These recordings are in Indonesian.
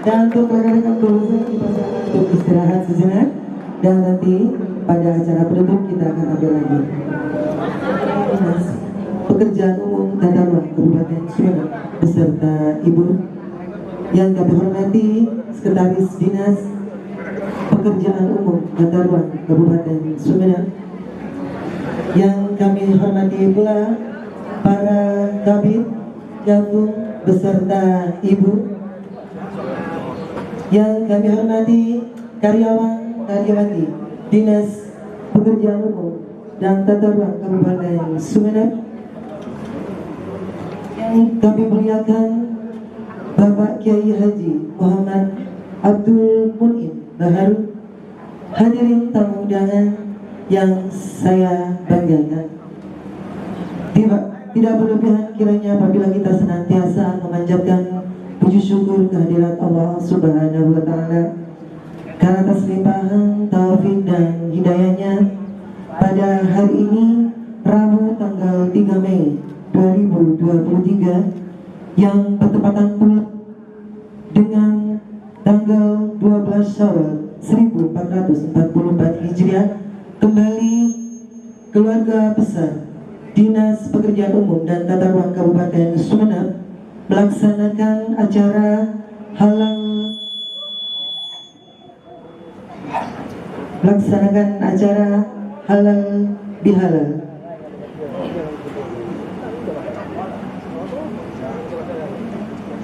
Dan untuk rekan-rekan bulldozer kita untuk istirahat sejenak, dan nanti pada acara penutup kita akan ambil lagi. Dinas Pekerjaan Umum Tata Ruang Kabupaten Sumeneb beserta Ibu yang kami hormati Sekretaris Dinas Pekerjaan Umum Tata Ruang Kabupaten Sumeneb, yang kami hormati pula para kabit gabung beserta Ibu, yang kami hormati karyawan-karyawati Dinas Pekerjaan Umum dan Tata Ruang Kabupaten Sumeneb, yang kami muliakan Bapak Kiai Haji Muhammad Abdul Munim Baharu, hadirin tamu undangan yang saya banggakan. Tidak berlebihan kiranya apabila kita senantiasa memanjatkan puji syukur kehadirat Allah Subhanahu wa Ta'ala karena atas limpahan taufik dan hidayahnya pada hari ini, Rabu tanggal 3 Mei 2023, yang bertepatan pula dengan tanggal 12 Syawal 1444 Hijriah, kembali keluarga besar Dinas Pekerjaan Umum dan Tata Ruang Kabupaten Sumeneb melaksanakan acara halal bihalal.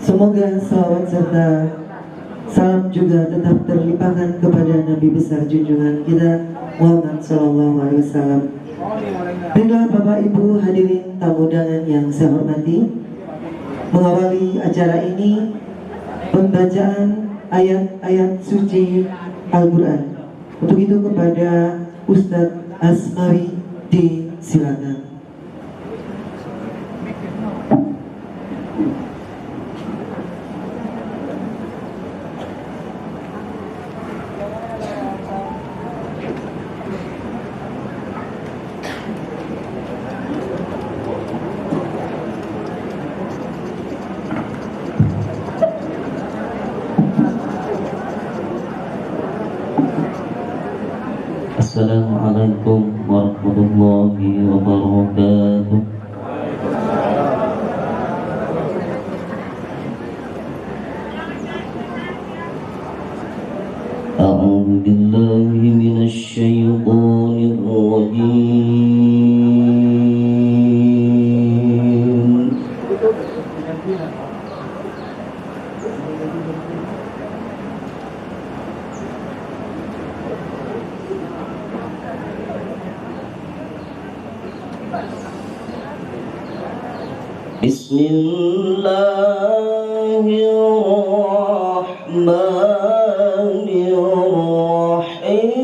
Semoga salawat serta salam juga tetap terlimpahkan kepada Nabi besar junjungan kita Muhammad SAW. Baiklah Bapak Ibu hadirin tamu undangan yang saya hormati, mengawali acara ini pembacaan ayat-ayat suci Al-Quran. Untuk itu kepada Ustadz Asmawi disilakan. Assalamualaikum warahmatullahi wabarakatuh. A'udzu billahi minasy syaithanir rajim. Bismillahirrahmanirrahim.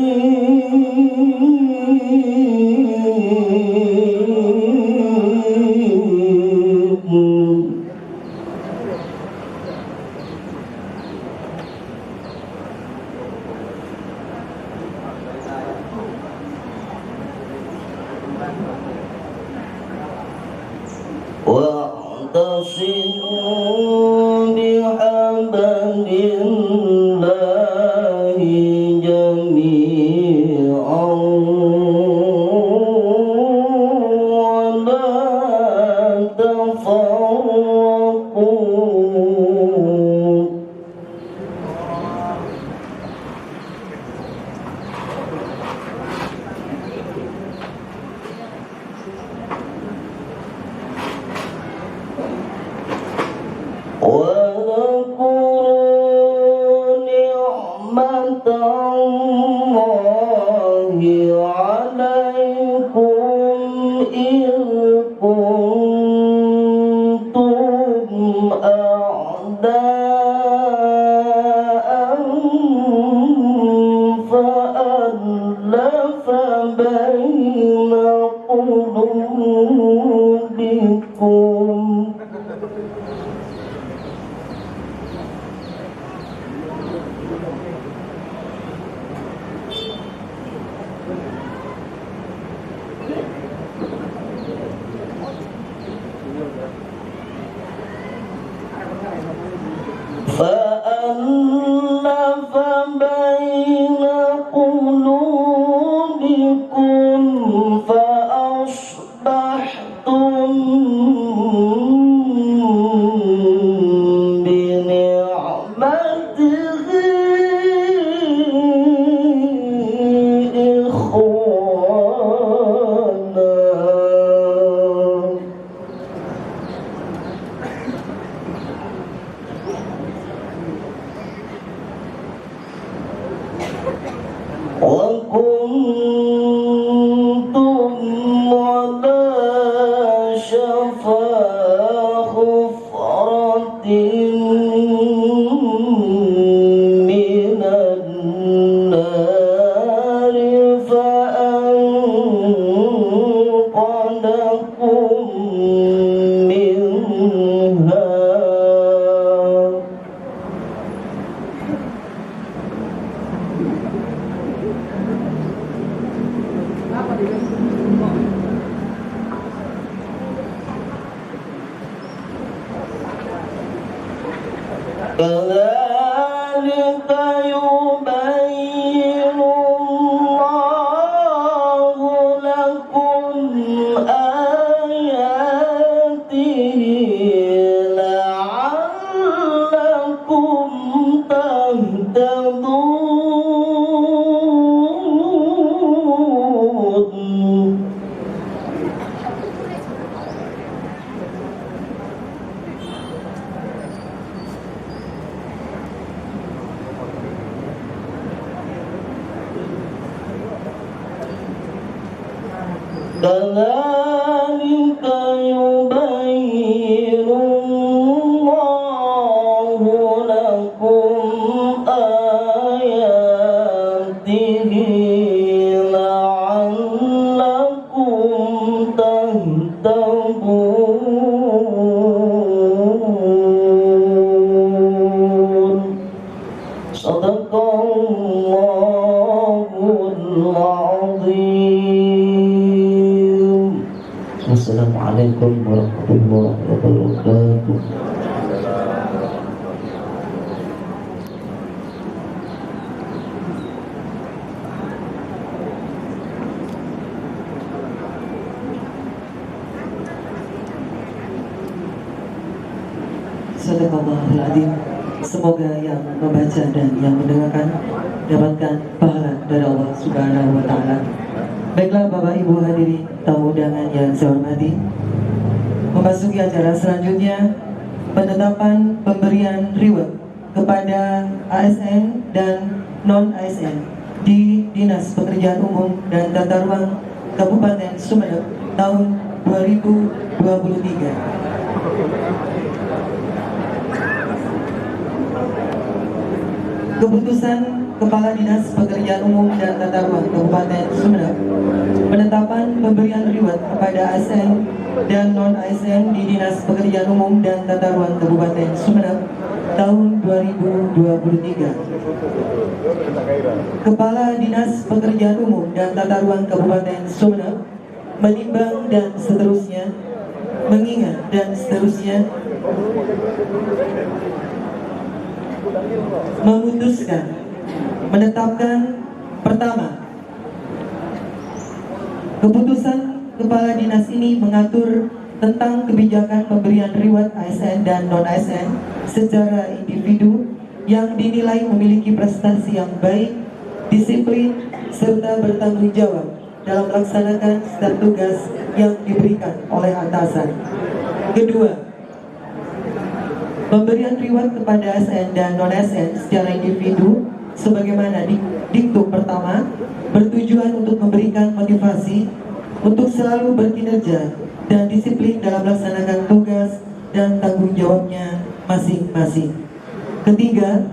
فألف بين قلوبكم فأصبحتم بنعمته إخوانا. وكنتم على شفا حفرة من النار فأنقذكم منها. كذلك يبين الله لكم آياته لعلكم تهتدون. كذلك يبين الله لكم آياته لعلكم تهتدون. صدق الله العظيم. Assalamualaikum warahmatullahi wabarakatuh. Sadaqallahul Adzim. Semoga yang membaca dan yang mendengarkan dapatkan pahala dari Allah Subhanahu wa taala. Baiklah Bapak Ibu hadirin tamu undangan yang saya hormati, memasuki acara selanjutnya, penetapan pemberian reward kepada ASN dan non-ASN di Dinas Pekerjaan Umum dan Tata Ruang Kabupaten Sumeneb tahun 2023. Keputusan Kepala Dinas Pekerjaan Umum dan Tata Ruang Kabupaten Sumeneb penetapan pemberian reward kepada ASN dan non-ASN di Dinas Pekerjaan Umum dan Tata Ruang Kabupaten Sumeneb tahun 2023. Kepala Dinas Pekerjaan Umum dan Tata Ruang Kabupaten Sumeneb menimbang dan seterusnya, mengingat dan seterusnya, memutuskan menetapkan pertama, keputusan kepala dinas ini mengatur tentang kebijakan pemberian reward ASN dan non-ASN secara individu yang dinilai memiliki prestasi yang baik, disiplin, serta bertanggung jawab dalam melaksanakan setiap tugas yang diberikan oleh atasan. Kedua, pemberian reward kepada ASN dan non-ASN secara individu sebagaimana diktum pertama bertujuan untuk memberikan motivasi untuk selalu berkinerja dan disiplin dalam melaksanakan tugas dan tanggung jawabnya masing-masing. Ketiga,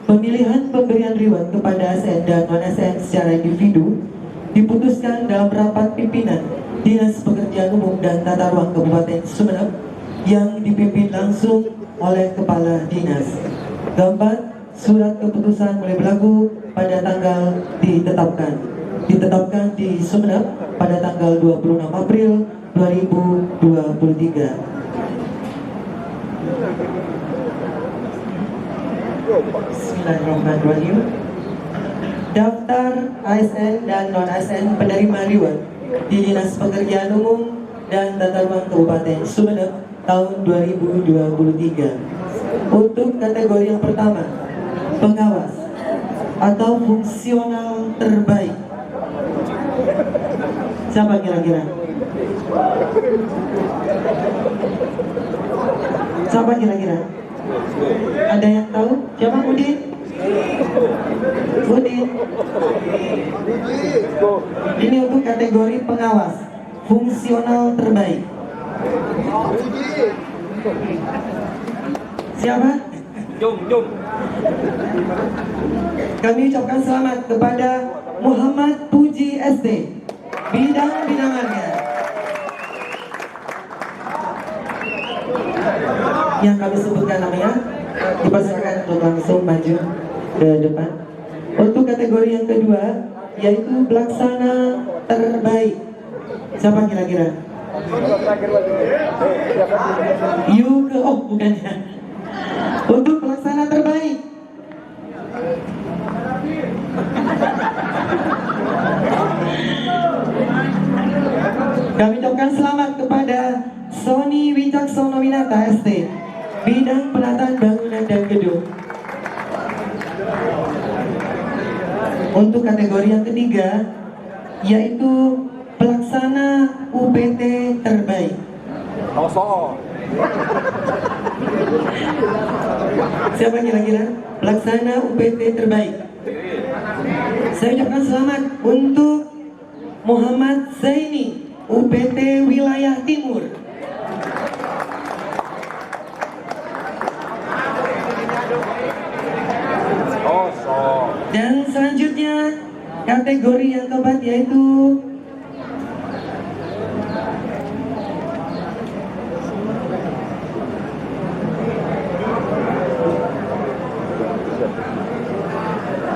pemilihan pemberian reward kepada ASN dan non-ASN secara individu diputuskan dalam rapat pimpinan Dinas Pekerjaan Umum dan Tata Ruang Kabupaten Sumeneb yang dipimpin langsung oleh Kepala Dinas. Keempat, surat keputusan mulai berlaku pada tanggal ditetapkan di Sumeneb pada tanggal 26 April 2023. Bismillahirrahmanirrahim. Daftar ASN dan non-ASN penerima reward di Dinas Pekerjaan Umum dan Tata Ruang Kabupaten Sumeneb tahun 2023. Untuk kategori yang pertama, pengawas atau fungsional terbaik. Siapa kira-kira? Siapa kira-kira? Ada yang tahu? Siapa? Udin? Udin? Ini untuk kategori pengawas fungsional terbaik. Siapa? Jom. Kami ucapkan selamat kepada Muhammad Puji SD, bidang binangannya. Yang kami sebutkan namanya, dipersilakan untuk langsung maju ke depan. Untuk kategori yang kedua, yaitu pelaksana terbaik. Siapa kira-kira? Oh bukannya. Untuk pelaksana terbaik, kami ucapkan selamat kepada Sony Wicaksono Winata ST, bidang penataan bangunan dan gedung. Untuk kategori yang ketiga, yaitu pelaksana UPT terbaik. Siapa kira-kira pelaksana UPT terbaik? Saya ucapkan selamat untuk Muhammad Zaini, UPT Wilayah Timur. Dan selanjutnya kategori yang keempat, yaitu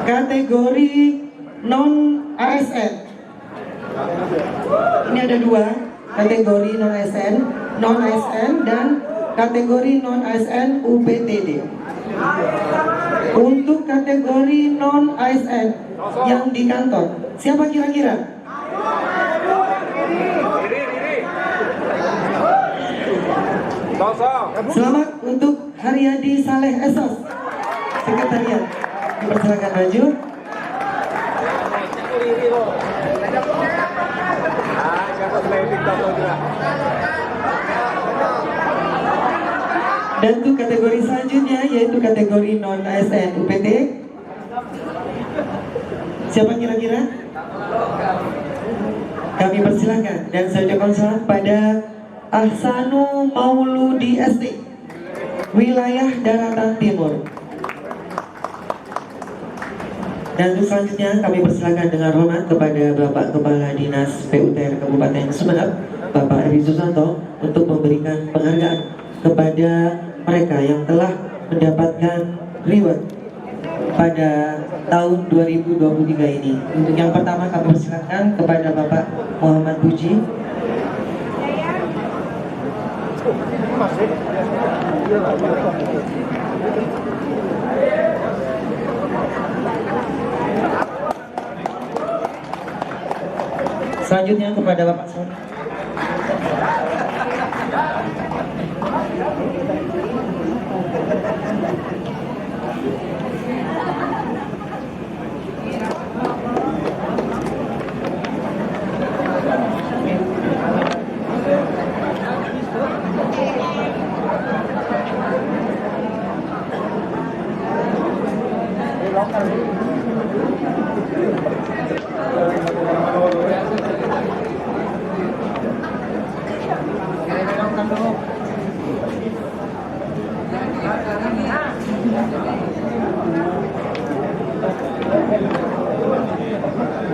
kategori non-ASN. Ini ada dua kategori non-ASN dan kategori non-ASN UPTD. Untuk kategori non-ASN yang di kantor, siapa kira-kira? Selamat untuk Haryadi Saleh Esos, sekretariat. Dipersilakan maju. Dan untuk kategori selanjutnya, yaitu kategori non-ASN UPT. Siapa kira-kira? Kami persilakan dan saya ucapkan selamat pada Ahsanu Mauludi SD, wilayah Daratan Timur. Dan untuk selanjutnya kami persilakan dengan hormat kepada Bapak Kepala Dinas PUTR Kabupaten Sumeneb, Bapak Eri Susanto, untuk memberikan penghargaan kepada mereka yang telah mendapatkan reward pada tahun 2023 ini. Untuk yang pertama kami persilakan kepada Bapak Muhammad Puji. Selanjutnya kepada Bapak Son.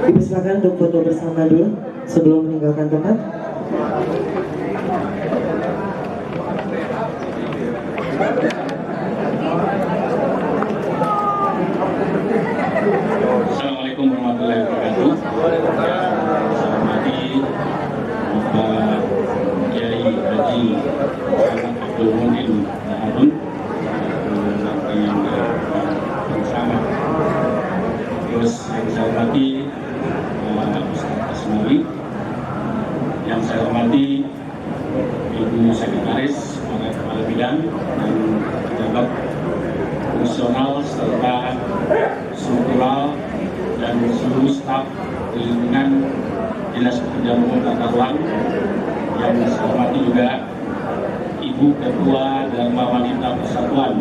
Dipersilakan untuk foto bersama dulu sebelum meninggalkan tempat. Assalamualaikum warahmatullahi wabarakatuh. Saya hormati Bapak Kiai Haji Muhammad Abdul Muhyiddin Harun, yang Pekerjaan Umum Tata Ruang, yang saya hormati juga Ibu Ketua Dharma Wanita Persatuan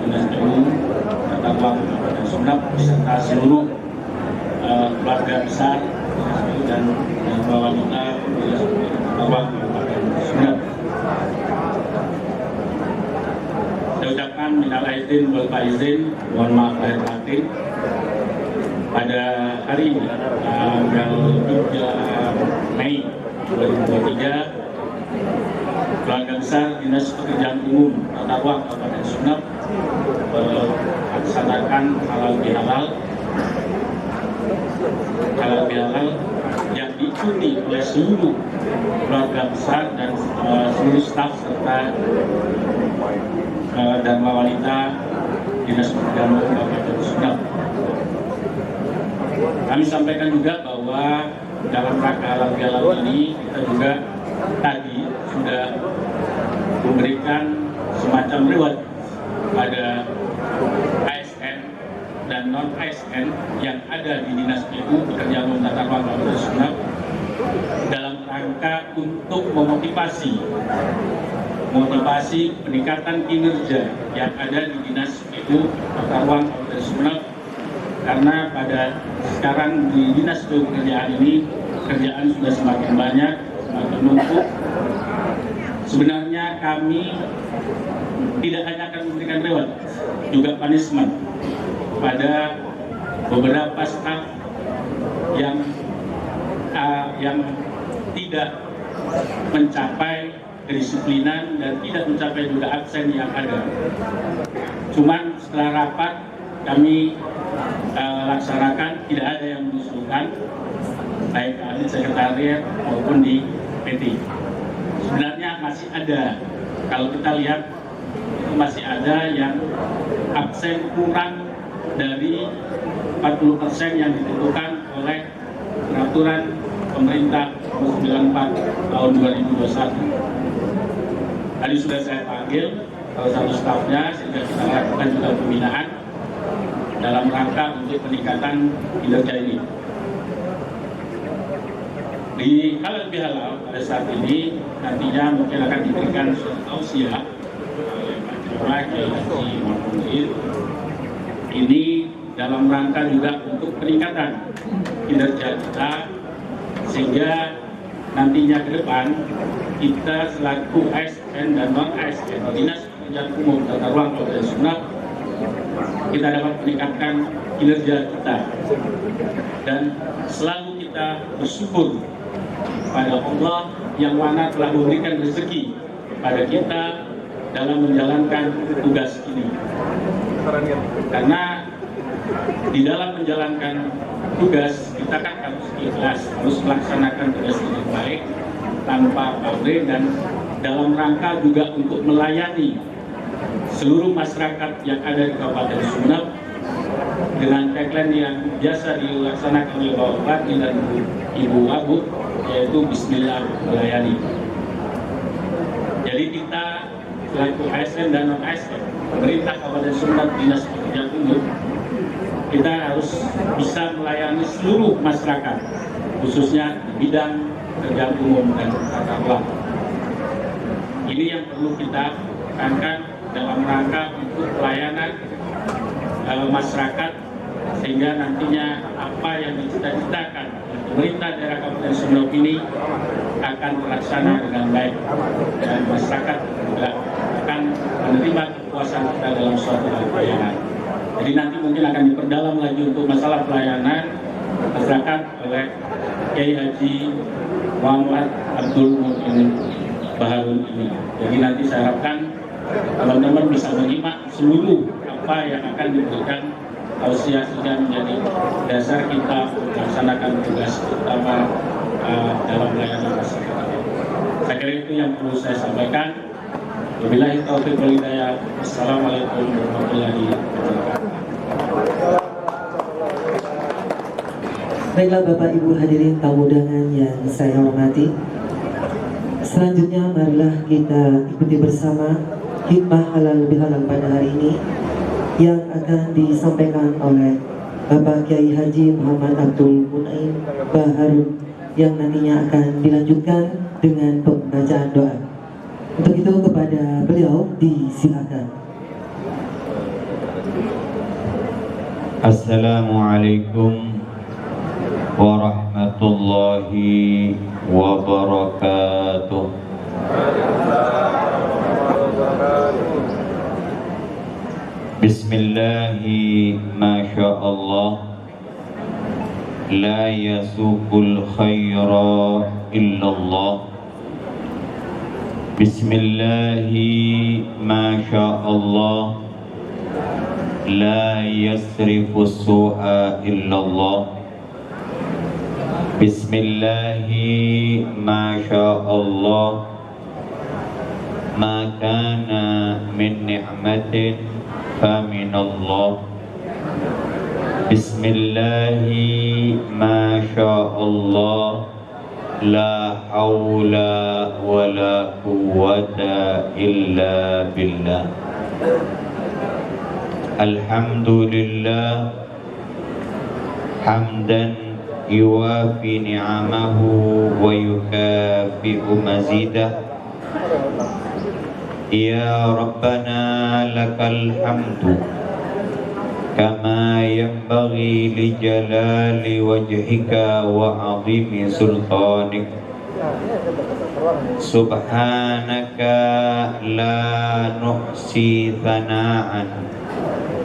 Dinas PU Tata Ruang Kabupaten Sumeneb beserta seluruh keluarga besar Dinas PU dan Dharma Wanita Dinas Tata Ruang Kabupaten Sumeneb. Saya ucapkan minal aidin wal faizin, mohon maaf lahir batin. Pada hari ini, tanggal 3 Mei 2023, keluarga besar Dinas Pekerjaan Umum Tata Ruang Kabupaten Sumeneb melaksanakan halal bihalal yang diikuti oleh seluruh keluarga besar dan seluruh staf serta Dharma Wanita Dinas Pekerjaan Umum Kabupaten Sumeneb. Kami sampaikan juga bahwa dalam rangka halal bihalal ini kita juga tadi sudah memberikan semacam reward pada ASN dan non ASN yang ada di Dinas PU Pekerjaan Umum Tata Ruang Kabupaten Sumeneb dalam rangka untuk memotivasi peningkatan kinerja yang ada di Dinas PU Tata Ruang Kabupaten Sumeneb, karena pada sekarang di Dinas PU Pekerjaan ini kerjaan sudah semakin banyak, semakin numpuk. Sebenarnya kami tidak hanya akan memberikan reward, juga punishment pada beberapa staf yang tidak mencapai kedisiplinan dan tidak mencapai juga absen yang ada. Cuman setelah rapat kami laksanakan, tidak ada yang mengusulkan, baik di sekretariat maupun di PT. Sebenarnya masih ada, kalau kita lihat masih ada yang absen kurang dari 40% yang ditentukan oleh peraturan pemerintah nomor 94 tahun 2021. Tadi sudah saya panggil salah satu stafnya sehingga kita lakukan juga pembinaan dalam rangka untuk peningkatan kinerja ini. Di halal bihalal pada saat ini nantinya mungkin akan diberikan suatu tausiah oleh Pak Jemaah Kiai Haji Muhammad. Ini dalam rangka juga untuk peningkatan kinerja kita, sehingga nantinya ke depan kita selaku ASN dan non ASN Dinas Pekerjaan Umum Tata Ruang Kabupaten Sumeneb, kita dapat meningkatkan kinerja kita dan selalu kita bersyukur pada Allah yang mana telah memberikan rezeki pada kita dalam menjalankan tugas ini. Karena di dalam menjalankan tugas kita kan harus ikhlas, harus melaksanakan tugas dengan baik tanpa pamrih, dan dalam rangka juga untuk melayani seluruh masyarakat yang ada di Kabupaten Sumeneb dengan tagline yang biasa dilaksanakan oleh Bapak Bupati dan Ibu Wagub, yaitu Bismillah melayani. Jadi kita selaku ASN dan non ASN pemerintah Kabupaten Sumeneb Dinas Pekerjaan Umum, kita harus bisa melayani seluruh masyarakat, khususnya di bidang pekerjaan umum dan tata ruang. Ini yang perlu kita tekankan dalam rangka untuk pelayanan masyarakat, sehingga nantinya apa yang dicita-citakan oleh pemerintah daerah Kabupaten Sumeneb ini akan terlaksana dengan baik, dan masyarakat juga akan menerima kepuasan kita dalam suatu hal pelayanan. Jadi nanti mungkin akan diperdalam lagi untuk masalah pelayanan masyarakat oleh Kiai Haji Muhammad Abdul Mu'min Baharun ini. Jadi nanti saya harapkan teman-teman bisa menyimak seluruh apa yang akan diberikan tausiah, sehingga menjadi dasar kita melaksanakan tugas utama dalam pelayanan masyarakat. Saya kira itu yang perlu saya sampaikan. Wabillahi taufiq wal hidayah. Assalamualaikum warahmatullahi wabarakatuh. Baiklah Bapak Ibu hadirin tamu undangan yang saya hormati, selanjutnya marilah kita ikuti bersama hikmah halal bihalal pada hari ini yang akan disampaikan oleh Bapak Kiai Haji Muhammad Abdul Mu'min Baharun yang nantinya akan dilanjutkan dengan pembacaan doa. Untuk itu kepada beliau disilakan. Assalamualaikum warahmatullahi wabarakatuh. Bismillahi masyaallah. La yasuqul khaira illallah. Bismillahi masyaallah. La yasrifus su'a illallah. Bismillahi masyaallah. Ma kana min ni'matin faminallah. Bismillahi masyaallah. La haula wa la quwwata illa billah. Alhamdulillah hamdan yuwafi ni'amahu wa yukafi'u mazidah. Ya Rabbana lakal hamdu kama yanbaghi li jalali wajhika wa 'azimi sultanik. Subhanaka la nuhsi thana'an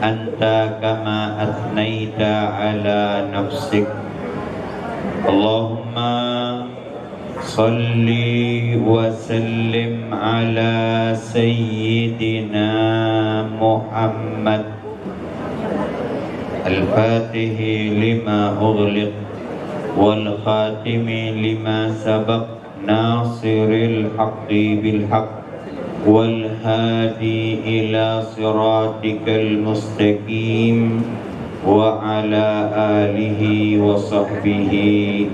anta kama athnaita ala nafsik. Allahumma salli wa sallim ala sayyidina Muhammad al-fatihi lima ughliq wal khatimi lima sabaq nasiril haqqi bil haqq wal hadi ila siratikal mustaqim wa ala alihi wa sahbihi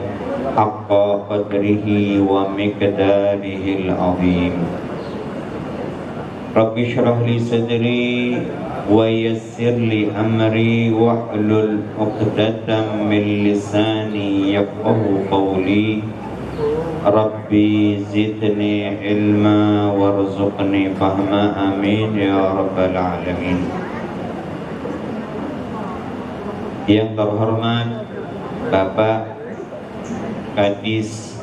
haqqa qadrihi wa miqdarihil azim. Rabbi shrah li sadri wa yassir li amri wahlul 'uqdatam min lisani yafqahu qawli. Rabbi zidni ilma warzuqni fahma, amin ya rabbal alamin. Yang terhormat Bapak Kadis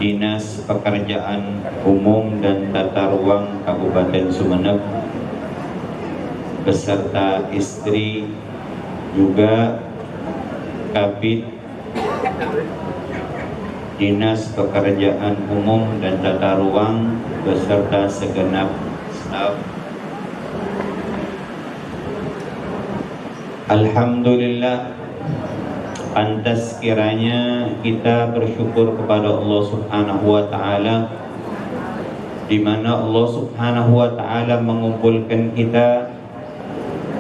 Dinas Pekerjaan Umum dan Tata Ruang Kabupaten Sumeneb beserta istri, juga Kabid Dinas Pekerjaan Umum dan Tata Ruang beserta segenap staf. Alhamdulillah, pantas kiranya kita bersyukur kepada Allah Subhanahu wa taala, di mana Allah Subhanahu wa taala mengumpulkan kita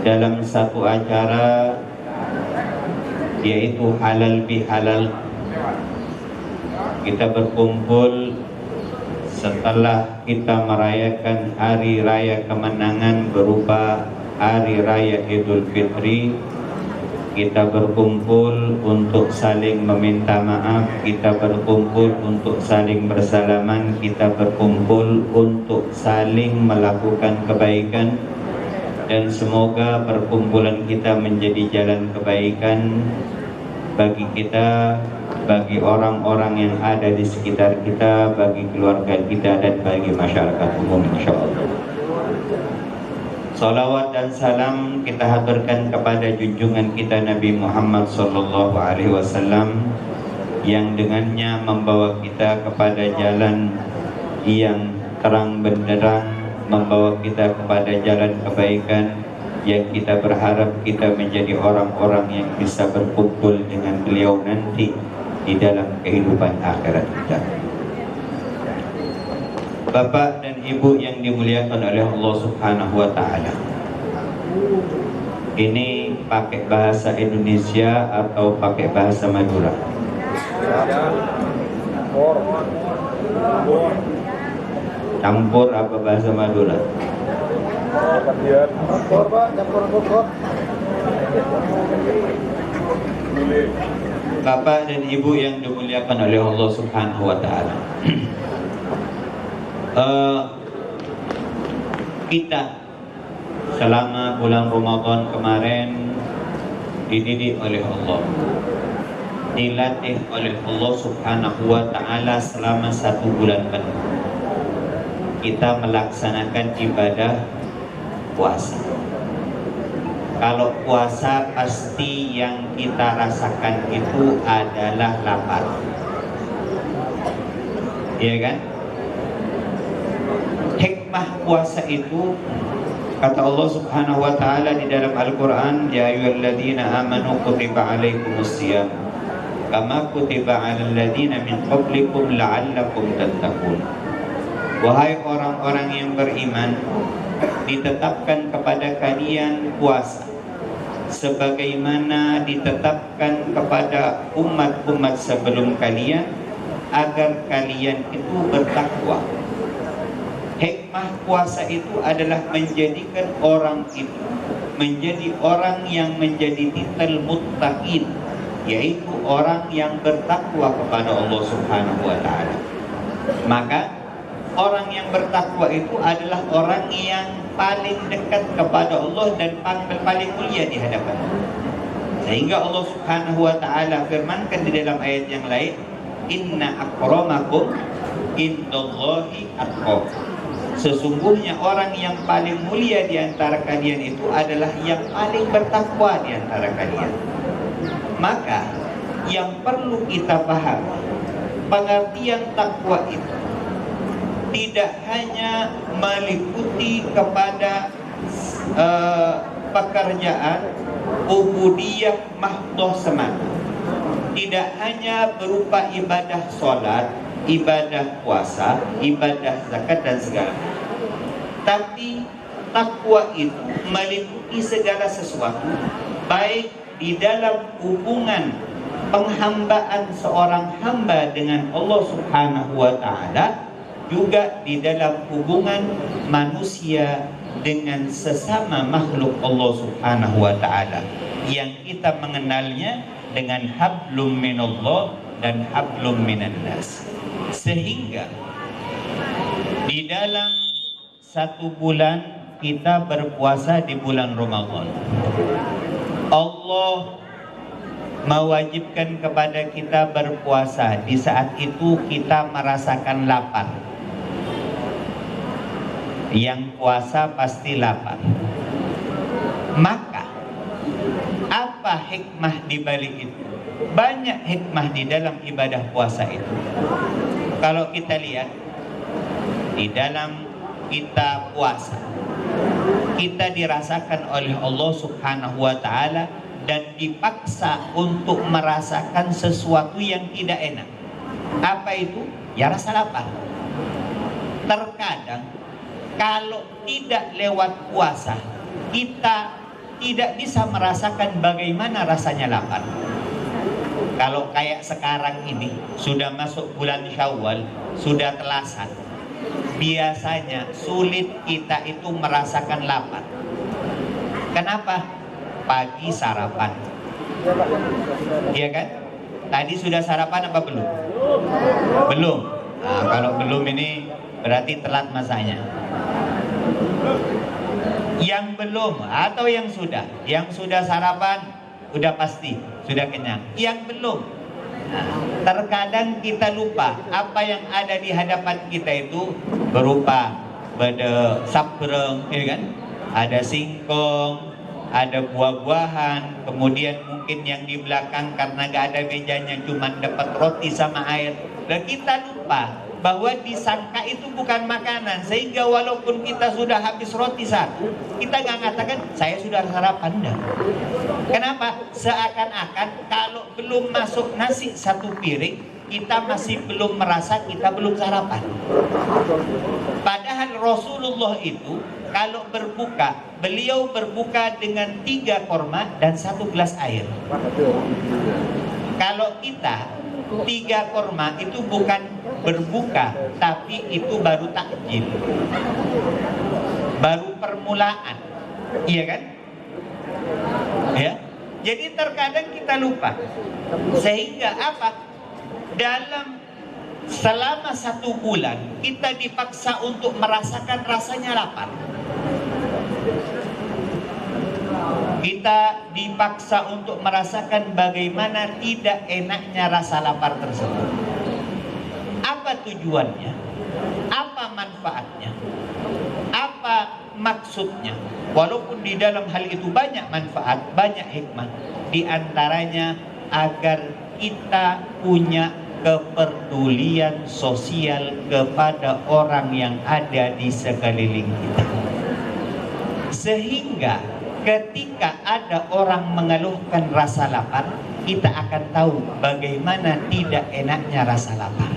dalam satu acara, yaitu halal bihalal. Kita berkumpul setelah kita merayakan hari raya kemenangan berupa hari raya Idul Fitri. Kita berkumpul untuk saling meminta maaf, kita berkumpul untuk saling bersalaman, kita berkumpul untuk saling melakukan kebaikan. Dan semoga perkumpulan kita menjadi jalan kebaikan bagi kita, bagi orang-orang yang ada di sekitar kita, bagi keluarga kita, dan bagi masyarakat umum, insyaallah. Salawat dan salam kita haturkan kepada junjungan kita Nabi Muhammad sallallahu alaihi wasallam, yang dengannya membawa kita kepada jalan yang terang benderang, membawa kita kepada jalan kebaikan, yang kita berharap kita menjadi orang-orang yang bisa berkumpul dengan beliau nanti di dalam kehidupan akhirat kita. Bapak dan Ibu yang dimuliakan oleh Allah Subhanahu wa taala. Ini pakai bahasa Indonesia atau pakai bahasa Madura? Campur apa bahasa Madura? Bapak dan Ibu yang dimuliakan oleh Allah Subhanahu wa taala. Kita selama bulan Ramadan kemarin dididik oleh Allah, dilatih oleh Allah Subhanahu wa taala selama 1 bulan penuh. Kita melaksanakan ibadah puasa. Kalau puasa pasti yang kita rasakan itu adalah lapar. Iya kan? Hikmah puasa itu kata Allah Subhanahu wa taala di dalam Al-Qur'an, ya ayyuhalladzina amanu kutiba alaikumusiyam kama kutiba 'alal ladzina min qablikum la'allakum tattaqun. Wahai orang-orang yang beriman, ditetapkan kepada kalian puasa sebagaimana ditetapkan kepada umat-umat sebelum kalian agar kalian itu bertakwa. Hikmah puasa itu adalah menjadikan orang itu menjadi orang yang menjadi titel muttaqin, yaitu orang yang bertakwa kepada Allah Subhanahu wa taala. Maka orang yang bertakwa itu adalah orang yang paling dekat kepada Allah dan paling mulia di hadapan Allah. Sehingga Allah Subhanahu wa taala firmankan di dalam ayat yang lain, inna akramakum indallahi atqakum. Sesungguhnya orang yang paling mulia di antara kalian itu adalah yang paling bertakwa di antara kalian. Maka yang perlu kita pahami, pengertian takwa itu tidak hanya meliputi kepada pekerjaan ubudiyah mahdoh semata. Tidak hanya berupa ibadah sholat, ibadah puasa, ibadah zakat dan segala. Tapi takwa itu meliputi segala sesuatu, baik di dalam hubungan penghambaan seorang hamba dengan Allah Subhanahu wa taala, juga di dalam hubungan manusia dengan sesama makhluk Allah Subhanahu wa taala yang kita mengenalnya dengan hablum minallah dan hablum minannas. Sehingga di dalam 1 bulan kita berpuasa di bulan Ramadan, Allah mewajibkan kepada kita berpuasa. Di saat itu kita merasakan lapar. Yang puasa pasti lapar. Maka apa hikmah di balik itu? Banyak hikmah di dalam ibadah puasa itu. Kalau kita lihat di dalam kita puasa, kita dirasakan oleh Allah Subhanahu wa taala dan dipaksa untuk merasakan sesuatu yang tidak enak. Apa itu? Ya rasa lapar. Terkadang kalau tidak lewat puasa, kita tidak bisa merasakan bagaimana rasanya lapar. Kalau kayak sekarang ini sudah masuk bulan Syawal, sudah telasan, biasanya sulit kita itu merasakan lapar. Kenapa? Pagi sarapan, iya kan? Tadi sudah sarapan apa belum? Belum. Nah, kalau belum ini berarti telat masanya. Yang belum atau yang sudah? Yang sudah sarapan udah pasti sudah kenyang. Yang belum, nah, terkadang kita lupa apa yang ada di hadapan kita itu berupa ada sabreng, ya kan? Ada singkong, ada buah-buahan, kemudian mungkin yang di belakang karena gak ada mejanya cuma dapat roti sama air. Dan kita lupa bahwa disangka itu bukan makanan, sehingga walaupun kita sudah habis roti satu, kita nggak mengatakan saya sudah sarapan dah. Kenapa? Seakan-akan kalau belum masuk nasi 1 piring, kita masih belum merasa kita belum sarapan. Padahal Rasulullah itu kalau berbuka, beliau berbuka dengan 3 korma dan 1 gelas air. Kalau kita 3 korma itu bukan berbuka, tapi itu baru takjil, baru permulaan, iya kan? Ya, Jadi terkadang kita lupa. Sehingga apa? Selama 1 bulan kita dipaksa untuk merasakan rasanya lapar. Kita dipaksa untuk merasakan bagaimana tidak enaknya rasa lapar tersebut. Apa tujuannya? Apa manfaatnya? Apa maksudnya? Walaupun di dalam hal itu banyak manfaat, banyak hikmah. Di antaranya agar kita punya kepedulian sosial kepada orang yang ada di sekeliling kita. Sehingga ketika ada orang mengeluhkan rasa lapar, kita akan tahu bagaimana tidak enaknya rasa lapar.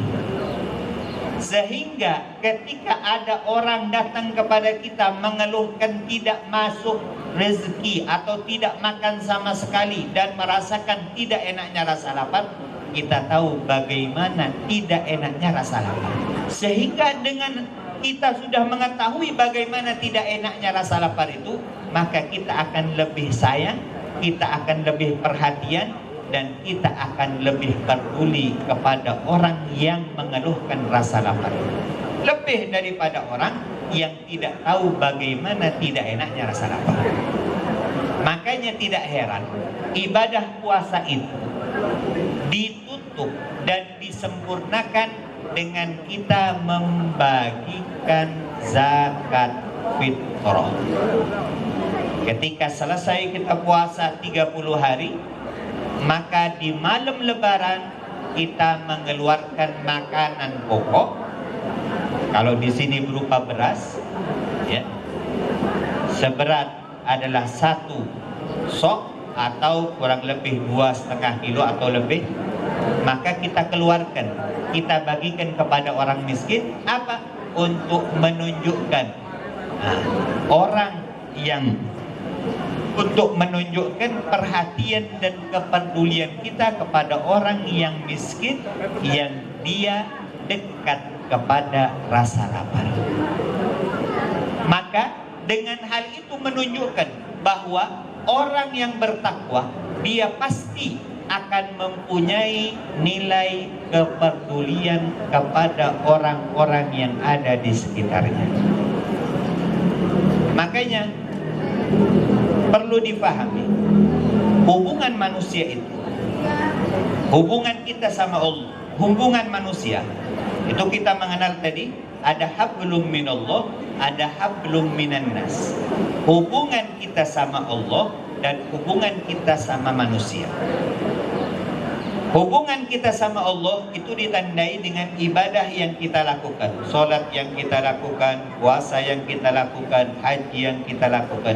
Sehingga ketika ada orang datang kepada kita mengeluhkan tidak masuk rezeki atau tidak makan sama sekali dan merasakan tidak enaknya rasa lapar, kita tahu bagaimana tidak enaknya rasa lapar. Sehingga dengan kita sudah mengetahui bagaimana tidak enaknya rasa lapar itu, maka kita akan lebih sayang, kita akan lebih perhatian, dan kita akan lebih peduli kepada orang yang mengeluhkan rasa lapar. Lebih daripada orang yang tidak tahu bagaimana tidak enaknya rasa lapar. Makanya tidak heran ibadah puasa itu ditutup dan disempurnakan dengan kita membagikan zakat fitrah. Ketika selesai kita puasa 30 hari, maka di malam lebaran kita mengeluarkan makanan pokok. Kalau di sini berupa beras, ya, seberat adalah 1 sok atau kurang lebih 2,5 kilo atau lebih, maka kita keluarkan, kita bagikan kepada orang miskin. Apa? Untuk menunjukkan untuk menunjukkan perhatian dan kepedulian kita kepada orang yang miskin, yang dia dekat kepada rasa lapar. Maka dengan hal itu menunjukkan bahwa orang yang bertakwa, dia pasti akan mempunyai nilai kepedulian kepada orang-orang yang ada di sekitarnya. Makanya perlu dipahami, hubungan manusia itu, hubungan kita sama Allah, hubungan manusia itu kita mengenal tadi ada hablum minallah, ada hablum minan nas. Hubungan kita sama Allah dan hubungan kita sama manusia. Hubungan kita sama Allah itu ditandai dengan ibadah yang kita lakukan, sholat yang kita lakukan, puasa yang kita lakukan, haji yang kita lakukan.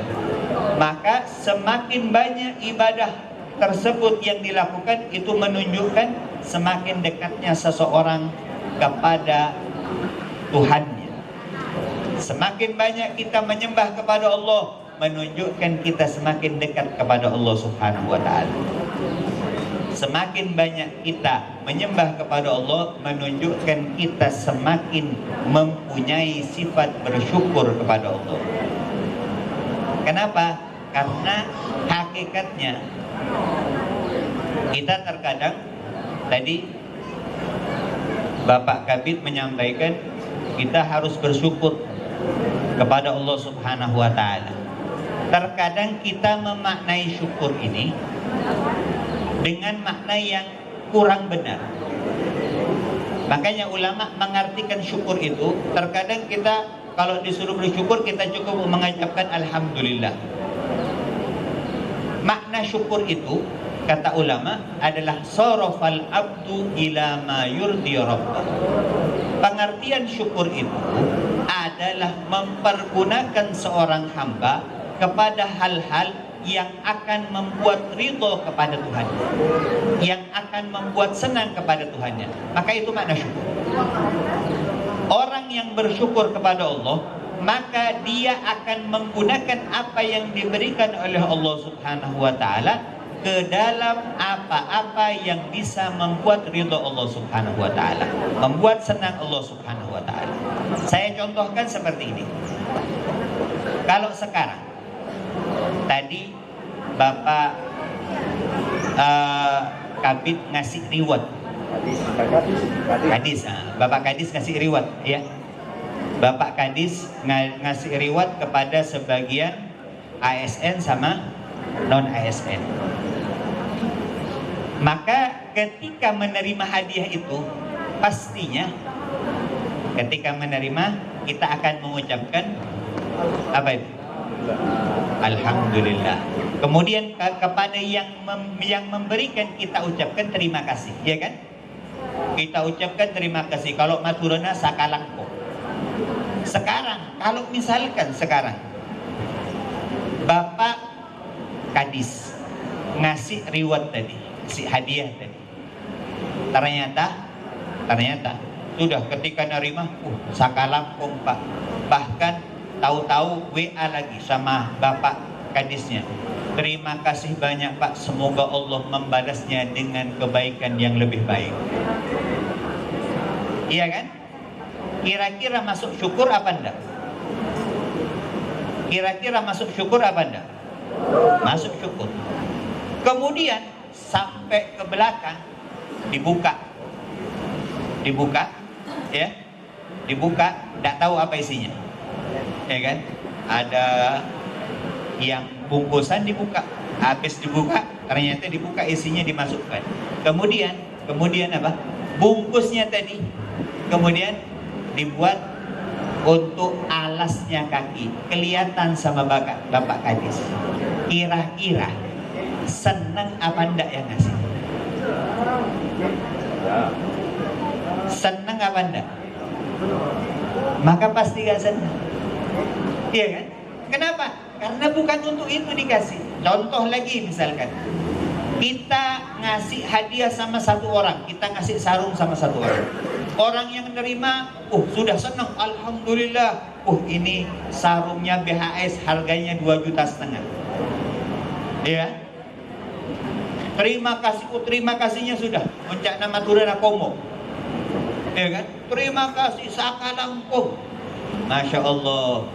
Maka semakin banyak ibadah tersebut yang dilakukan, itu menunjukkan semakin dekatnya seseorang kepada Tuhannya. Semakin banyak kita menyembah kepada Allah, menunjukkan kita semakin dekat kepada Allah Subhanahu wa ta'ala. Semakin banyak kita menyembah kepada Allah, menunjukkan kita semakin mempunyai sifat bersyukur kepada Allah. Kenapa? Karena hakikatnya kita terkadang, tadi Bapak Kabid menyampaikan, kita harus bersyukur kepada Allah Subhanahu wa ta'ala. Terkadang kita memaknai syukur ini dengan makna yang kurang benar. Makanya ulama mengartikan syukur itu, terkadang kita kalau disuruh bersyukur, kita cukup mengucapkan alhamdulillah. Makna syukur itu, kata ulama, adalah sarafal abdu ila ma yurdi rabbah. Pengertian syukur itu adalah mempergunakan seorang hamba kepada hal-hal yang akan membuat ridho kepada Tuhan, yang akan membuat senang kepada Tuhannya. Maka itu makna syukur. Orang yang bersyukur kepada Allah, maka dia akan menggunakan apa yang diberikan oleh Allah Subhanahu wa ta'ala ke dalam apa-apa yang bisa membuat ridho Allah Subhanahu wa ta'ala, membuat senang Allah Subhanahu wa ta'ala. Saya contohkan seperti ini. Kalau sekarang, tadi Bapak Kabid ngasih reward. Kadis, Bapak Kadis ngasih reward, ya. Bapak Kadis ngasih reward kepada sebagian ASN sama non ASN. Maka ketika menerima hadiah itu, pastinya ketika menerima kita akan mengucapkan apa itu? Alhamdulillah. Kemudian kepada yang memberikan kita ucapkan terima kasih, ya kan? Kita ucapkan terima kasih. Kalau maturana sakalangko. Sekarang, kalau misalkan sekarang Bapak Kadis ngasih reward tadi, ngasih hadiah tadi, ternyata sudah ketika nerima, sakalangkong Pak. Bahkan tahu-tahu WA lagi sama Bapak Kadisnya. Terima kasih banyak Pak, semoga Allah membalasnya dengan kebaikan yang lebih baik. Iya kan? Kira-kira masuk syukur apa enggak? Kira-kira masuk syukur apa enggak? Masuk syukur. Kemudian sampai ke belakang dibuka, ya, dibuka, enggak tahu apa isinya, ya kan? Ada yang bungkusan dibuka, habis dibuka ternyata dibuka isinya dimasukkan. Kemudian apa? Bungkusnya tadi kemudian dibuat untuk alasnya kaki, kelihatan sama Bapak Kadis. Kira-kira seneng apa enggak yang ngasih? Seneng apa enggak? Maka pasti gak seneng, iya kan? Kenapa? Karena bukan untuk itu dikasih. Contoh lagi misalkan kita ngasih hadiah sama satu orang, kita ngasih sarung sama satu orang. Orang yang menerima, sudah senang, alhamdulillah. Ini sarungnya BHS, harganya 2,5 juta. Ya. Terima kasihnya sudah. Puncak nama turana komo. Ya kan? Terima kasih sakalangkung. Masya Allah.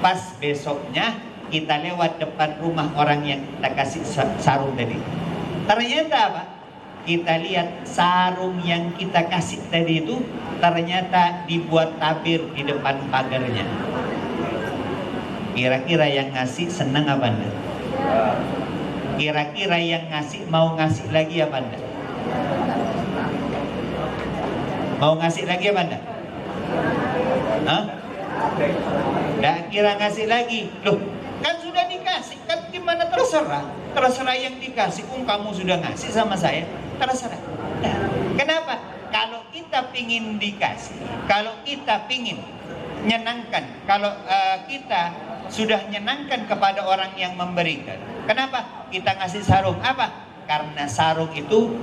Pas besoknya kita lewat depan rumah orang yang kita kasih sarung tadi. Ternyata apa? Kita lihat sarung yang kita kasih tadi itu ternyata dibuat tabir di depan pagarnya. Kira-kira yang ngasih senang apa enggak? Kira-kira yang ngasih mau ngasih lagi apa enggak? Mau ngasih lagi apa enggak? Hah? Nggak kira ngasih lagi. Loh, kan sudah dikasih, kan gimana terserah yang dikasih. Kamu sudah ngasih sama saya, terserah. Nah, kenapa? Kalau kita pingin dikasih, kalau kita pingin nyenangkan, kalau kita sudah nyenangkan kepada orang yang memberikan, kenapa kita ngasih sarung? Apa? Karena sarung itu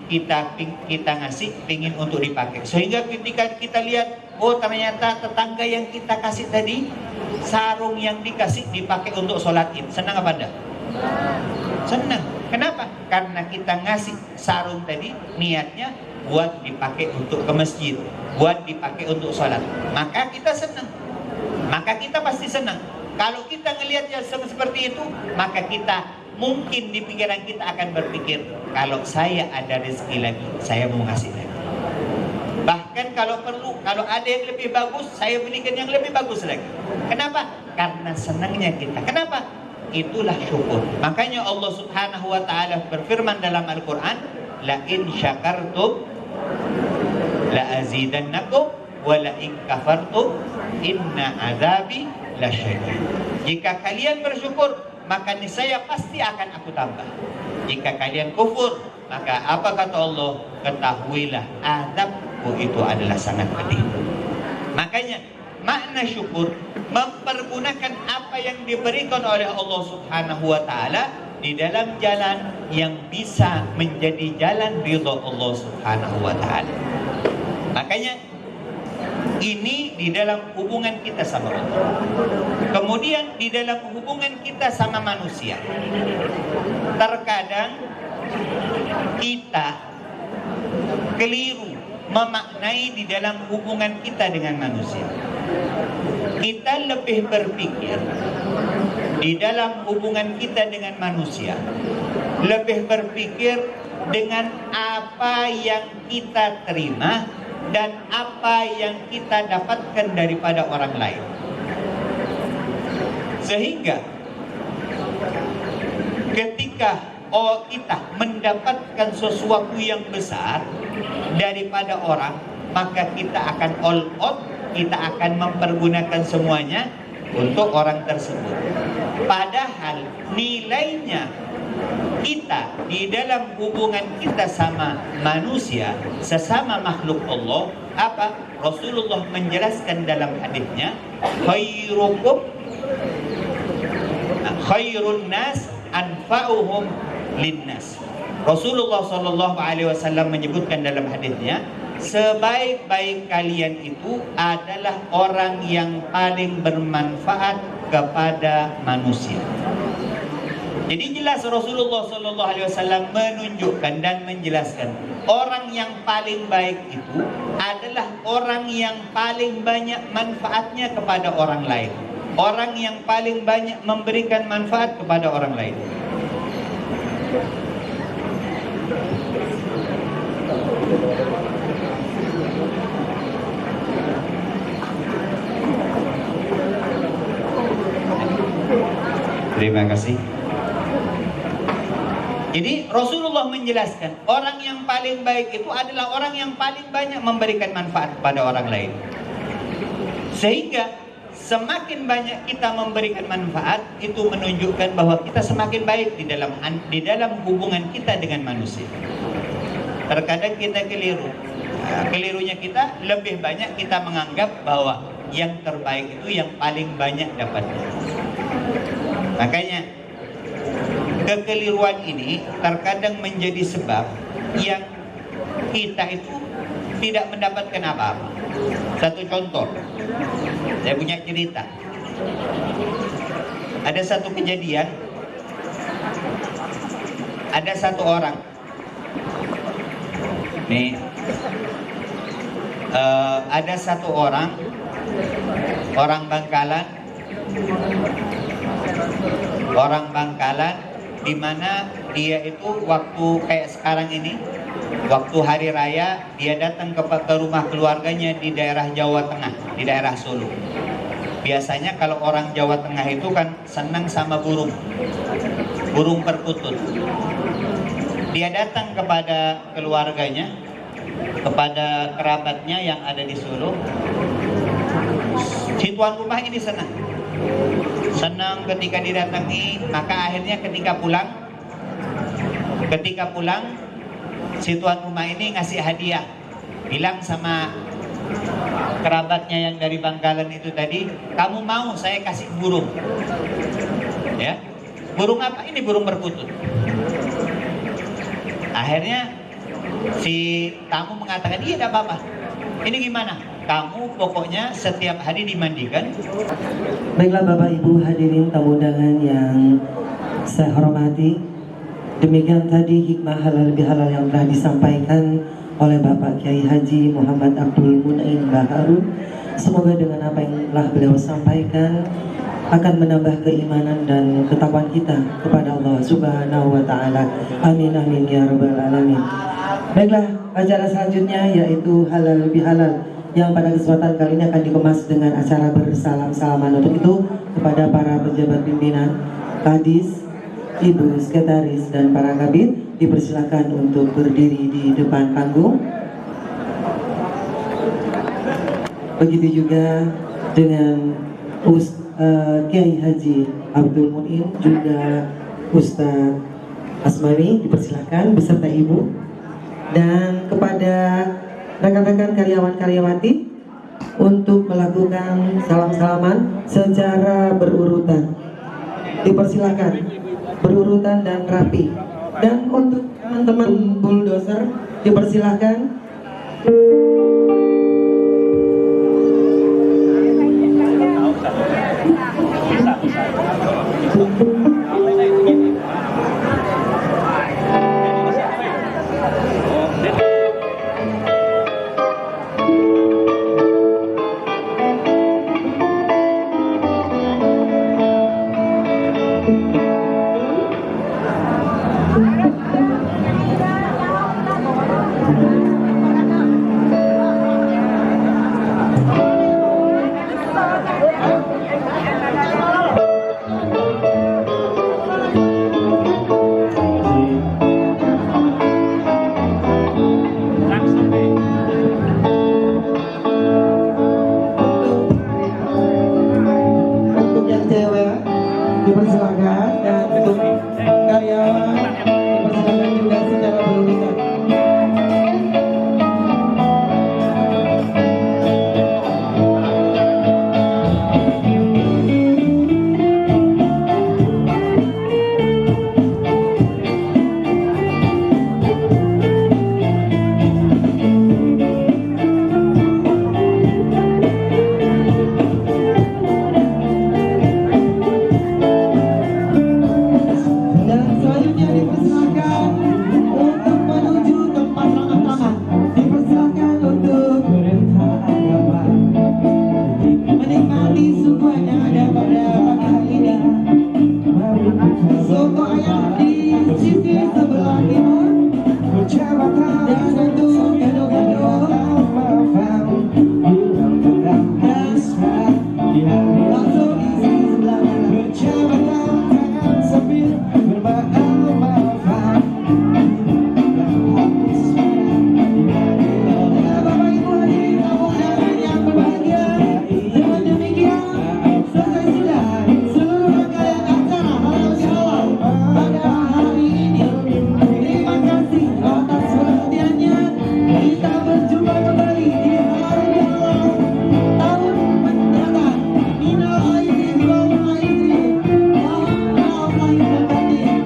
kita ngasih pingin untuk dipakai. Sehingga ketika kita lihat, ternyata tetangga yang kita kasih tadi, sarung yang dikasih dipakai untuk sholat Id. Senang apa enggak? Senang. Kenapa? Karena kita ngasih sarung tadi niatnya buat dipakai untuk ke masjid, buat dipakai untuk sholat. Maka kita senang. Maka kita pasti senang. Kalau kita ngelihatnya seperti itu, maka kita mungkin di pikiran kita akan berpikir, kalau saya ada rezeki lagi, saya mau ngasih lagi. Bahkan kalau perlu, kalau ada yang lebih bagus, saya belikan yang lebih bagus lagi. Kenapa? Karena senangnya kita. Kenapa? Itulah syukur. Makanya Allah Subhanahu wa taala berfirman dalam Al-Qur'an, la in syakartum la azidannakum wa la in kafartum inna azabi lasyadid. Jika kalian bersyukur, maka niscaya pasti akan aku tambah. Jika kalian kufur, maka apa kata Allah? Ketahuilah azabku itu adalah sangat pedih. Makanya makna syukur mempergunakan apa yang diberikan oleh Allah Subhanahu wa taala di dalam jalan yang bisa menjadi jalan ridha Allah Subhanahu wa taala. Makanya ini di dalam hubungan kita sama Allah. Kemudian di dalam hubungan kita sama manusia. Terkadang kita keliru memaknai di dalam hubungan kita dengan manusia. Kita lebih berpikir di dalam hubungan kita dengan manusia, lebih berpikir dengan apa yang kita terima dan apa yang kita dapatkan daripada orang lain. Sehingga ketika kita mendapatkan sesuatu yang besar daripada orang, maka kita akan all out, kita akan mempergunakan semuanya untuk orang tersebut. Padahal nilainya kita di dalam hubungan kita sama manusia, sesama makhluk Allah, apa? Rasulullah menjelaskan dalam hadisnya, khairun nas anfa'uhum linnas. Rasulullah Shallallahu Alaihi Wasallam menyebutkan dalam hadisnya, sebaik-baik kalian itu adalah orang yang paling bermanfaat kepada manusia. Jadi jelas Rasulullah Shallallahu Alaihi Wasallam menunjukkan dan menjelaskan, orang yang paling baik itu adalah orang yang paling banyak manfaatnya kepada orang lain, orang yang paling banyak memberikan manfaat kepada orang lain. Terima kasih. Jadi Rasulullah menjelaskan, orang yang paling baik itu adalah orang yang paling banyak memberikan manfaat kepada orang lain. Sehingga semakin banyak kita memberikan manfaat, itu menunjukkan bahwa kita semakin baik di dalam hubungan kita dengan manusia. Terkadang kita keliru. Kelirunya kita lebih banyak kita menganggap bahwa yang terbaik itu yang paling banyak dapatnya. Makanya kekeliruan ini terkadang menjadi sebab yang kita itu tidak mendapatkan apa-apa. Satu contoh, saya punya cerita. Ada satu kejadian, ada satu orang. Nih, ada satu orang Bangkalan, di mana dia itu waktu kayak sekarang ini, waktu hari raya dia datang ke rumah keluarganya di daerah Jawa Tengah, di daerah Solo. Biasanya kalau orang Jawa Tengah itu kan senang sama burung perkutut. Dia datang kepada keluarganya, kepada kerabatnya yang ada di Solo. Si tuan rumah ini senang ketika didatangi. Maka akhirnya ketika pulang si tuan rumah ini ngasih hadiah, bilang sama kerabatnya yang dari Bangkalan itu tadi, kamu mau saya kasih burung, ya? Burung apa? Ini burung perkutut. Akhirnya si tamu mengatakan, iya tidak apa-apa. Ini gimana? Kamu pokoknya setiap hari dimandikan. Baiklah Bapak Ibu hadirin tamu undangan yang saya hormati, demikian tadi hikmah halal bihalal yang telah disampaikan oleh Bapak Kiai Haji Muhammad Abdul Mun'in Baharun. Semoga dengan apa yang telah beliau sampaikan akan menambah keimanan dan ketakwaan kita kepada Allah Subhanahu wa Ta'ala. Amin amin ya rabbal alamin. Baiklah, acara selanjutnya yaitu halal bihalal, yang pada kesempatan kali ini akan dikemas dengan acara bersalam-salaman. Untuk itu kepada para pejabat pimpinan, kadis, ibu sekretaris dan para kabit dipersilakan untuk berdiri di depan panggung. Begitu juga dengan Kiai Haji Abdul Mun'in, juga Ustaz Asmani dipersilakan beserta ibu. Dan kepada rekan-rekan karyawan-karyawati untuk melakukan salam-salaman secara berurutan. Dipersilakan berurutan dan rapi. Dan untuk teman-teman bulldozer dipersilakan. untuk ayah di sisi sebelah timur. Dan untuk gado-gado langsung di sisi sebelah kanan. Bapak Ibu hadirin tamu undangan yang berbahagia, dengan demikian selesai sudah seluruh rangkaian acara halal bihalal pada hari ini. Terima kasih atas perhatiannya. Kita berjumpa kembali di halal bihalal tahun mendatang. Minal aidin wal faizin. Mohon maaf lahir dan batin.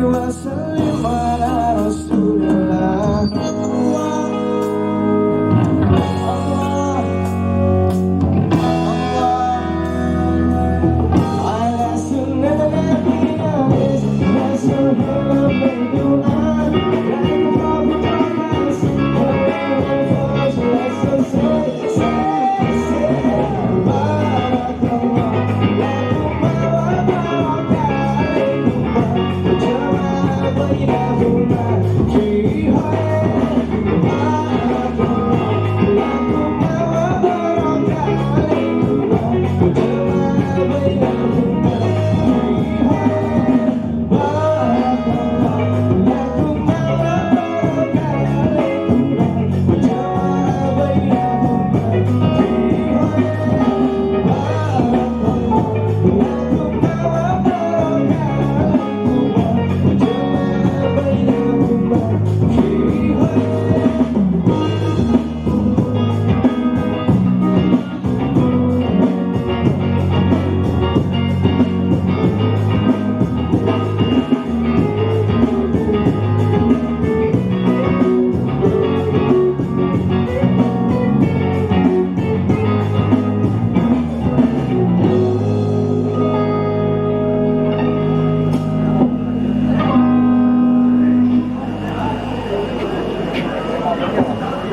wa sallim ala Rasulillah.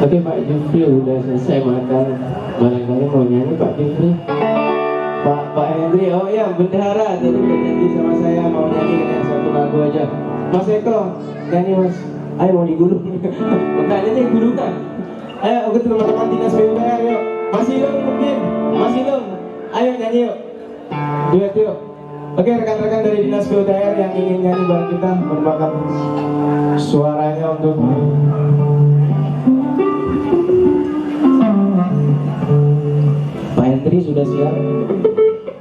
Oke Pak Jufri udah selesai makan, barangkali mau nyanyi Pak Jufri. Pak Henry, oh ya bendahara tadi udah janji sama saya mau nyanyi dengan satu lagu aja. Mas Eko, nyanyi Mas. Ayo mau digulung. Makanya gulungan. Ayo ke teman-teman dinas PUPR yuk. Masih dong mungkin, masih dong. Ayo nyanyi yuk. Duet yuk. Oke rekan-rekan dari dinas PUPR yang ingin nyanyi bareng kita merupakan suaranya untuk Pak Hendri sudah siap?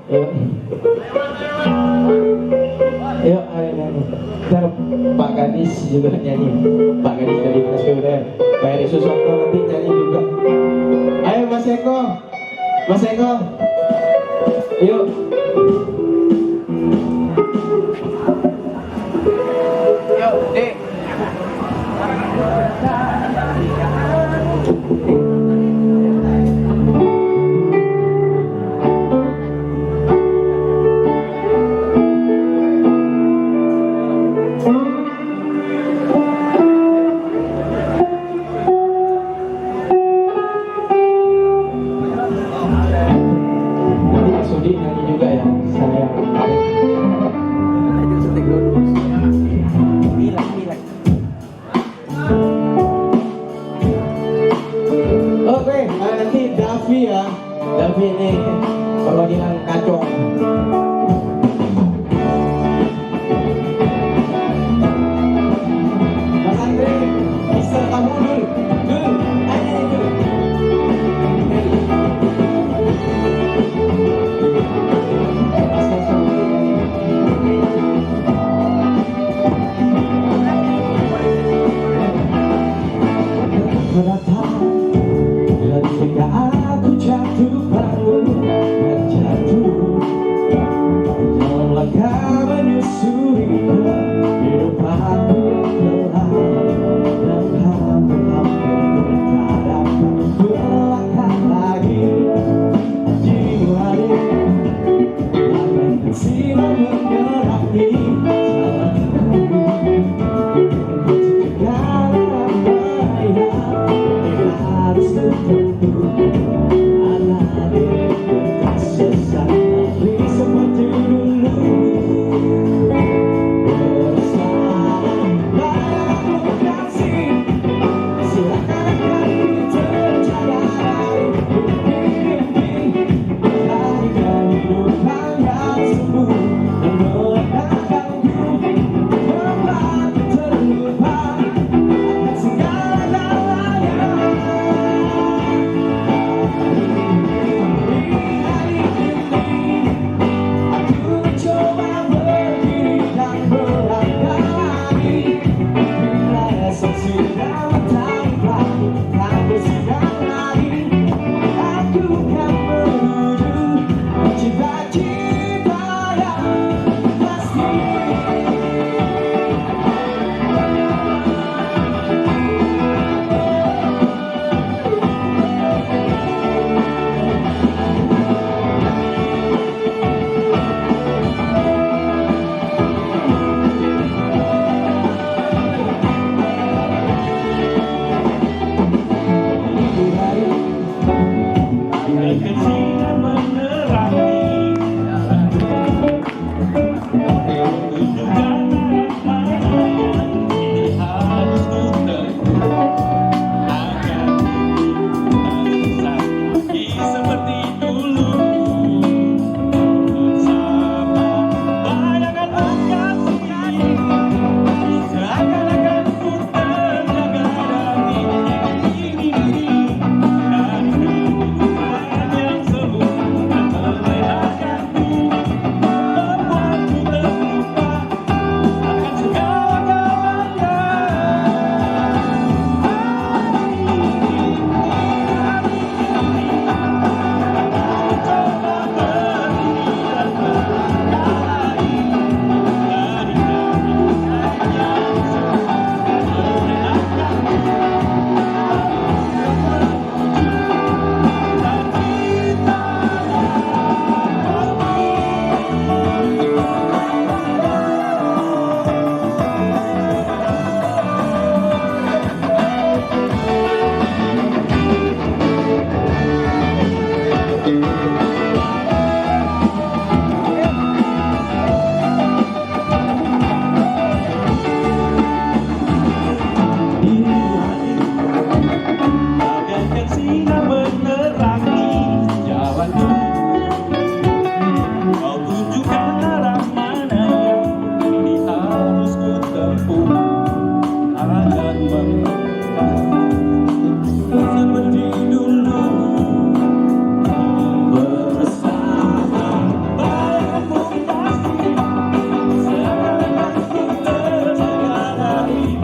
Yuk. Yuk, ayo nyanyi. Ntar Pak Gadis juga nyanyi. Pak Gadis dari Dinas PUPR. Pak Eri Susanto nanti nyanyi juga. Ayo Mas Eko. Mas Eko. Yuk. Yuk, Dek. Davi ini kalau bilang kacau.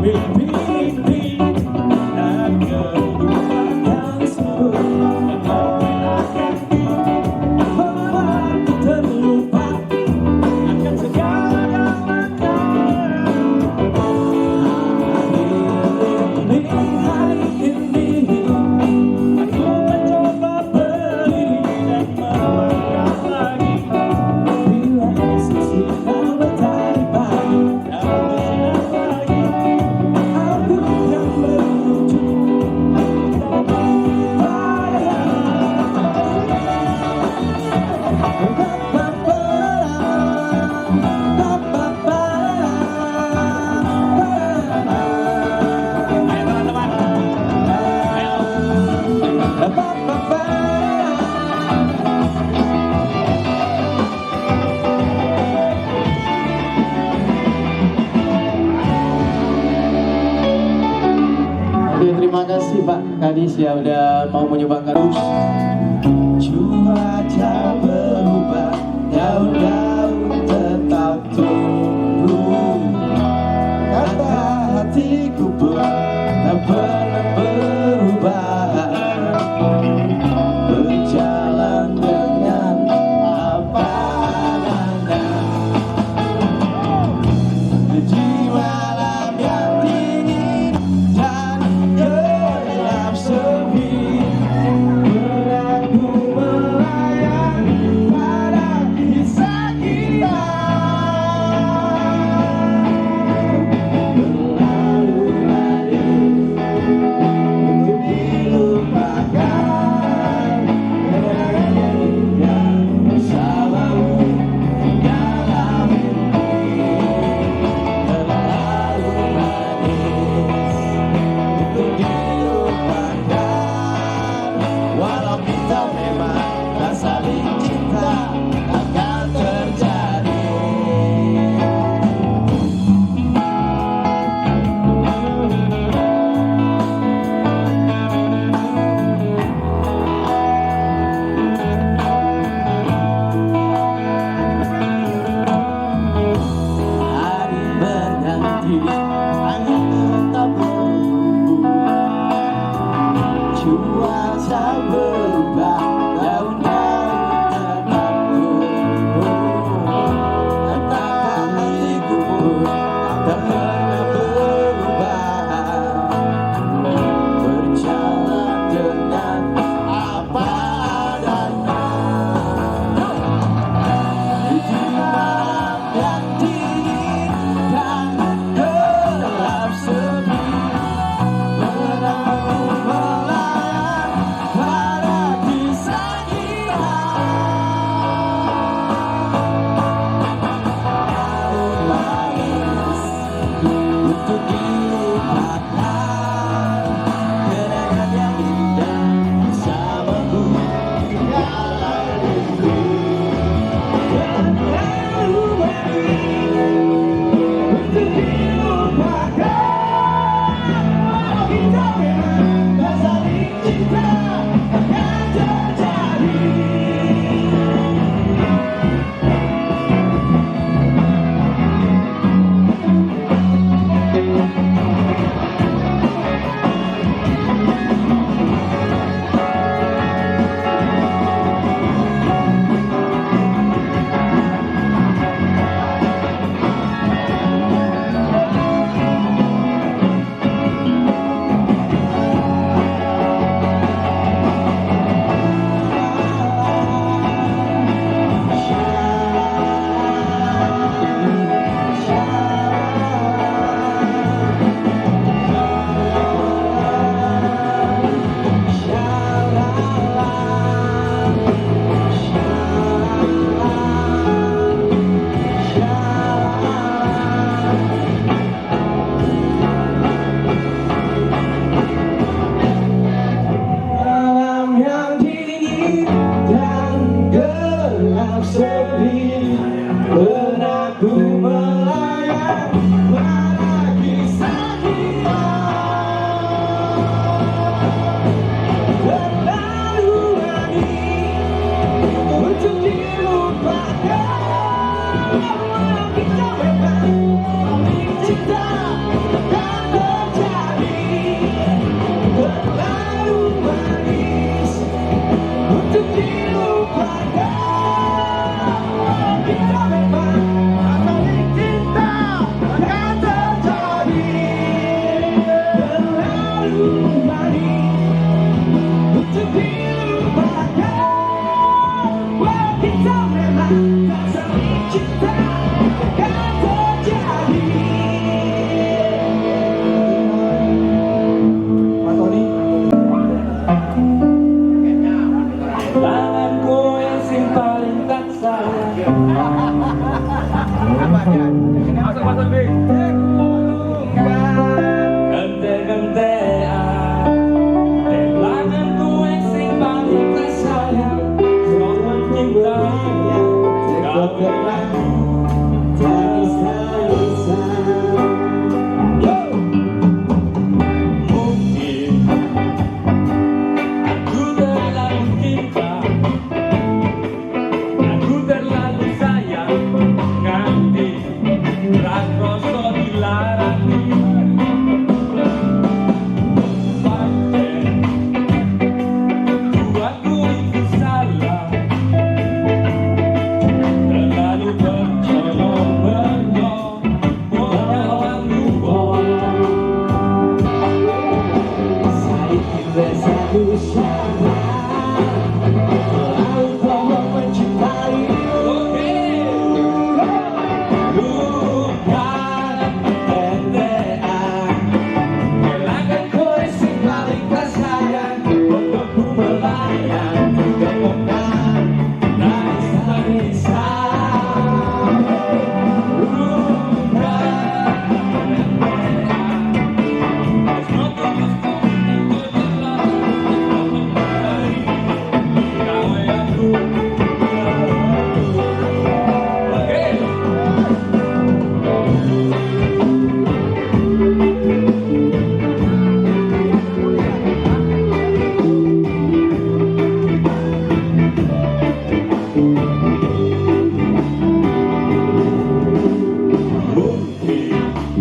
Oke, terima kasih Pak Kadis ya udah mau menyumbangkan. Cuaca berubah, daun-daun tetap tumbuh. Kata hatiku pun tak pernah berubah. Berjalan dengan apa adanya. Di malam yang dingin dan gelap sepi, aku melayang pada kisah kita. Berlalu-lalu untuk dilupakan, kenangan yang bersamamu dalam mimpi. Terlalu manis untuk dilupakan, walau kita memang tak saling cinta akan terjadi. Hari berganti, angin tetap berembun. Cuaca berubah, daun-daun tetap tumbuh. Entah hatiku pun tak pernah berubah. Berjalan dengan apa adanya. Di malam yang dingin dan gelap sepi, aku melayang pada kisah kita. Manis untuk dilupakan, kenangan yang indah bersamamu dalam mimpi. Terlalu manis untuk dilupakan, walau kita memang tak saling cinta akan terjadi.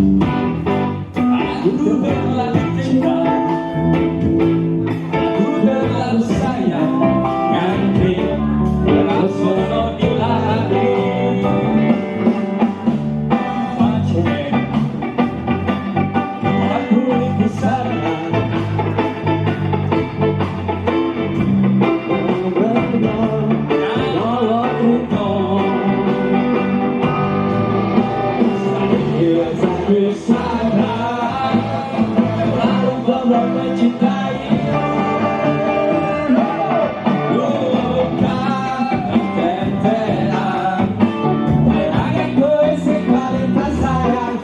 Aku terlalu cinta, aku terlalu sayang, nganti terlalu sono di hati. Macet, aku di sana. Kalau aku sakit sadar, terlalu banyak mencintai. Luka keteteran, bayangan gue sekali tak sayang.